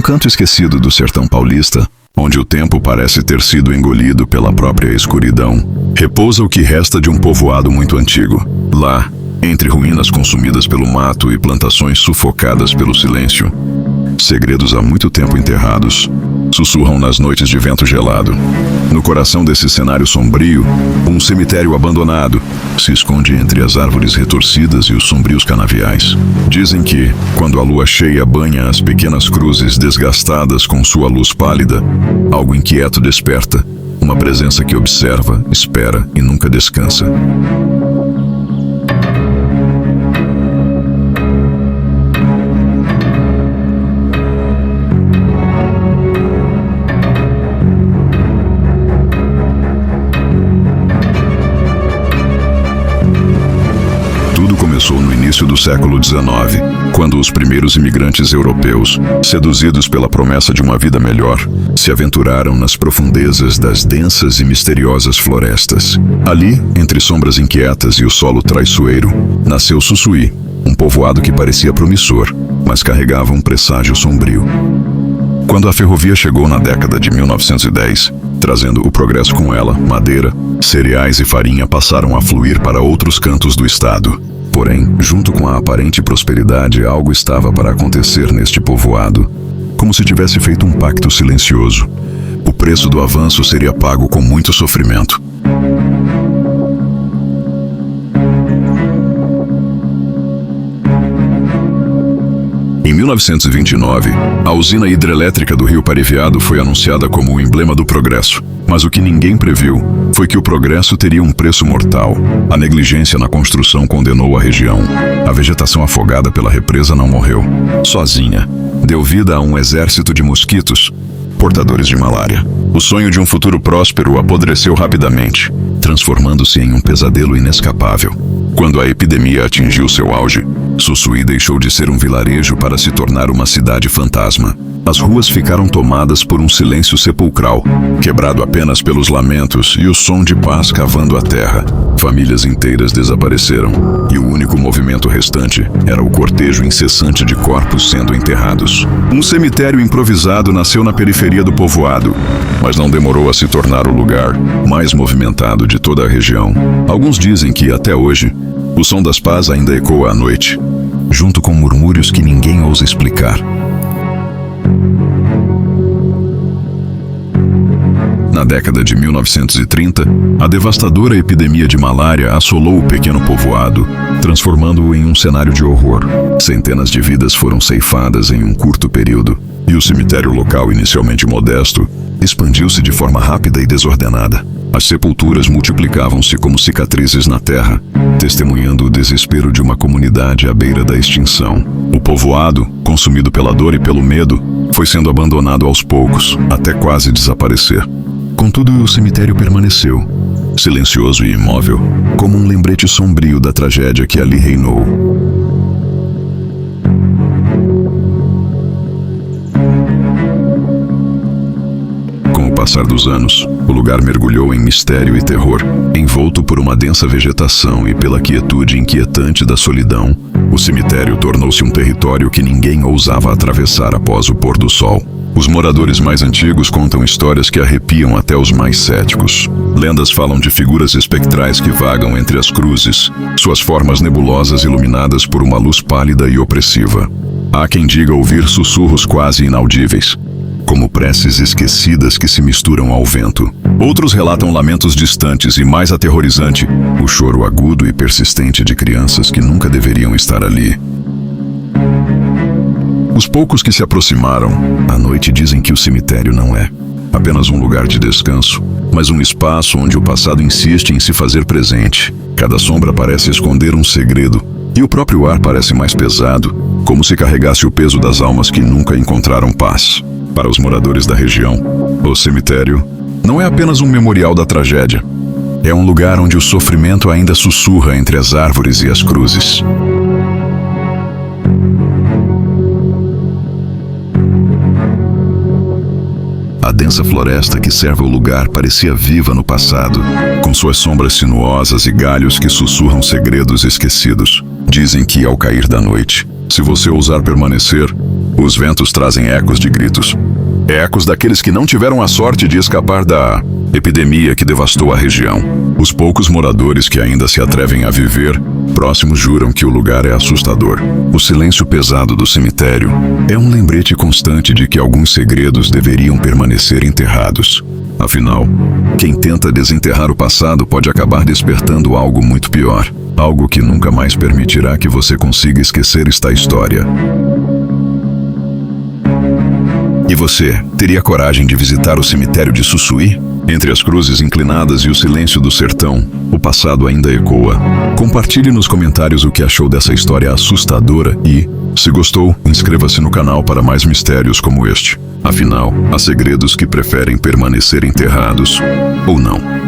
canto esquecido do sertão paulista, onde o tempo parece ter sido engolido pela própria escuridão, repousa o que resta de um povoado muito antigo. Lá, entre ruínas consumidas pelo mato e plantações sufocadas pelo silêncio, segredos há muito tempo enterrados sussurram nas noites de vento gelado. No coração desse cenário sombrio, um cemitério abandonado se esconde entre as árvores retorcidas e os sombrios canaviais. Dizem que, quando a lua cheia banha as pequenas cruzes desgastadas com sua luz pálida, algo inquieto desperta, uma presença que observa, espera e nunca descansa. Tudo começou no início do século XIX, quando os primeiros imigrantes europeus, seduzidos pela promessa de uma vida melhor, se aventuraram nas profundezas das densas e misteriosas florestas. Ali, entre sombras inquietas e o solo traiçoeiro, nasceu Suçuí, um povoado que parecia promissor, mas carregava um presságio sombrio. Quando a ferrovia chegou na década de 1910, trazendo o progresso com ela, madeira, cereais e farinha passaram a fluir para outros cantos do estado. Porém, junto com a aparente prosperidade, algo estava para acontecer neste povoado, como se tivesse feito um pacto silencioso. O preço do avanço seria pago com muito sofrimento. Em 1929, a usina hidrelétrica do Rio Pareviado foi anunciada como o emblema do progresso. Mas o que ninguém previu foi que o progresso teria um preço mortal. A negligência na construção condenou a região. A vegetação afogada pela represa não morreu sozinha. Deu vida a um exército de mosquitos, portadores de malária. O sonho de um futuro próspero apodreceu rapidamente, transformando-se em um pesadelo inescapável. Quando a epidemia atingiu seu auge, Suçuí deixou de ser um vilarejo para se tornar uma cidade fantasma. As ruas ficaram tomadas por um silêncio sepulcral, quebrado apenas pelos lamentos e o som de pás cavando a terra. Famílias inteiras desapareceram, e o único movimento restante era o cortejo incessante de corpos sendo enterrados. Um cemitério improvisado nasceu na periferia do povoado, mas não demorou a se tornar o lugar mais movimentado de toda a região. Alguns dizem que, até hoje, o som das pás ainda ecoa à noite, junto com murmúrios que ninguém ousa explicar. Na década de 1930, a devastadora epidemia de malária assolou o pequeno povoado, transformando-o em um cenário de horror. Centenas de vidas foram ceifadas em um curto período, e o cemitério local, inicialmente modesto, expandiu-se de forma rápida e desordenada. As sepulturas multiplicavam-se como cicatrizes na terra, testemunhando o desespero de uma comunidade à beira da extinção. O povoado, consumido pela dor e pelo medo, foi sendo abandonado aos poucos, até quase desaparecer. Contudo, o cemitério permaneceu, silencioso e imóvel, como um lembrete sombrio da tragédia que ali reinou. Com o passar dos anos, o lugar mergulhou em mistério e terror. Envolto por uma densa vegetação e pela quietude inquietante da solidão, o cemitério tornou-se um território que ninguém ousava atravessar após o pôr do sol. Os moradores mais antigos contam histórias que arrepiam até os mais céticos. Lendas falam de figuras espectrais que vagam entre as cruzes, suas formas nebulosas iluminadas por uma luz pálida e opressiva. Há quem diga ouvir sussurros quase inaudíveis, como preces esquecidas que se misturam ao vento. Outros relatam lamentos distantes e, mais aterrorizante, o choro agudo e persistente de crianças que nunca deveriam estar ali. Os poucos que se aproximaram, à noite, dizem que o cemitério não é apenas um lugar de descanso, mas um espaço onde o passado insiste em se fazer presente. Cada sombra parece esconder um segredo, e o próprio ar parece mais pesado, como se carregasse o peso das almas que nunca encontraram paz. Para os moradores da região, o cemitério não é apenas um memorial da tragédia. É um lugar onde o sofrimento ainda sussurra entre as árvores e as cruzes. A densa floresta que serve o lugar parecia viva no passado, com suas sombras sinuosas e galhos que sussurram segredos esquecidos. Dizem que, ao cair da noite, se você ousar permanecer, Os ventos trazem ecos de gritos. Ecos daqueles que não tiveram a sorte de escapar da epidemia que devastou a região. Os poucos moradores que ainda se atrevem a viver próximos juram que o lugar é assustador. O silêncio pesado do cemitério é um lembrete constante de que alguns segredos deveriam permanecer enterrados. Afinal, quem tenta desenterrar o passado pode acabar despertando algo muito pior. Algo que nunca mais permitirá que você consiga esquecer esta história. E você, teria coragem de visitar o cemitério de Sussuí? Entre as cruzes inclinadas e o silêncio do sertão, o passado ainda ecoa. Compartilhe nos comentários o que achou dessa história assustadora e, se gostou, inscreva-se no canal para mais mistérios como este. Afinal, há segredos que preferem permanecer enterrados ou não.